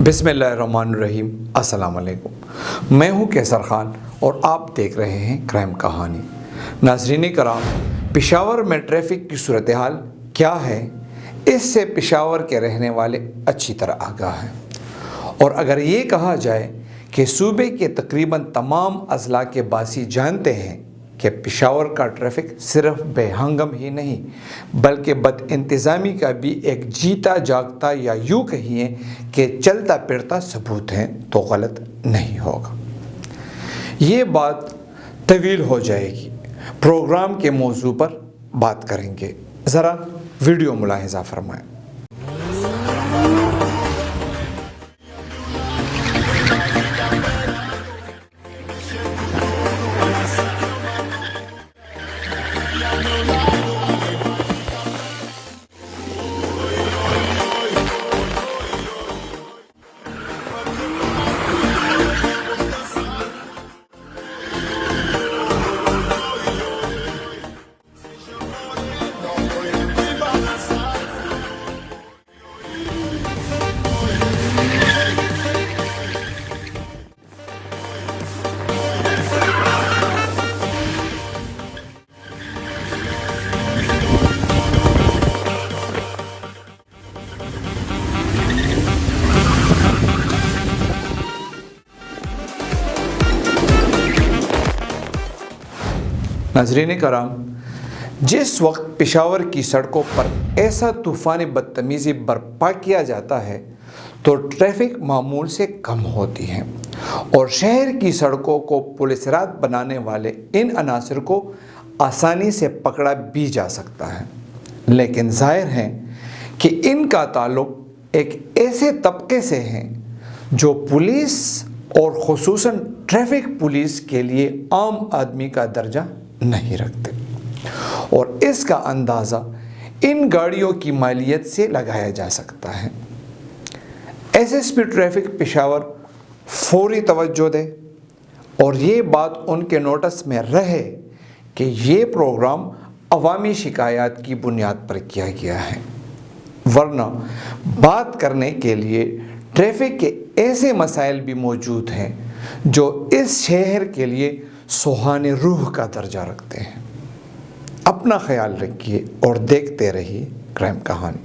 बिस्मिल्लाहिर्रहमानिर्रहीम। अस्सलाम वालेकुम। मैं हूं कैसर खान और आप देख रहे हैं क्राइम कहानी। नाज़रीन कराम, पेशावर में ट्रैफिक की सूरत हाल क्या है, इससे पेशावर के रहने वाले अच्छी तरह आगाह हैं। और अगर ये कहा जाए कि सूबे के तकरीबन तमाम अजला के बासी जानते हैं कि पेशावर का ट्रैफिक सिर्फ बेहंगम ही नहीं बल्कि बदइंतज़ामी का भी एक जीता जागता या यूँ कहिए कि चलता फिरता सबूत है, तो गलत नहीं होगा। ये बात तवील हो जाएगी। प्रोग्राम के मौजू पर बात करेंगे, ज़रा वीडियो मुलाहिज़ा फरमाएं। नाज़रीन कराम, जिस वक्त पेशावर की सड़कों पर ऐसा तूफ़ानी बदतमीज़ी बर्पा किया जाता है तो ट्रैफिक मामूल से कम होती है और शहर की सड़कों को पुलिसरात बनाने वाले इन अनासर को आसानी से पकड़ा भी जा सकता है। लेकिन जाहिर है कि इनका ताल्लुक़ एक ऐसे तबके से है जो पुलिस और ख़ुसूसन ट्रैफिक पुलिस के लिए आम आदमी का दर्जा नहीं रखते, और इसका अंदाज़ा इन गाड़ियों की मालियत से लगाया जा सकता है। एसएसपी ट्रैफिक पेशावर फौरी तवज्जो दे और ये बात उनके नोटिस में रहे कि ये प्रोग्राम अवामी शिकायत की बुनियाद पर किया गया है, वरना बात करने के लिए ट्रैफिक के ऐसे मसाइल भी मौजूद हैं जो इस शहर के लिए सुहाने रूह का दर्जा रखते हैं। अपना ख्याल रखिए और देखते रहिए क्राइम कहानी।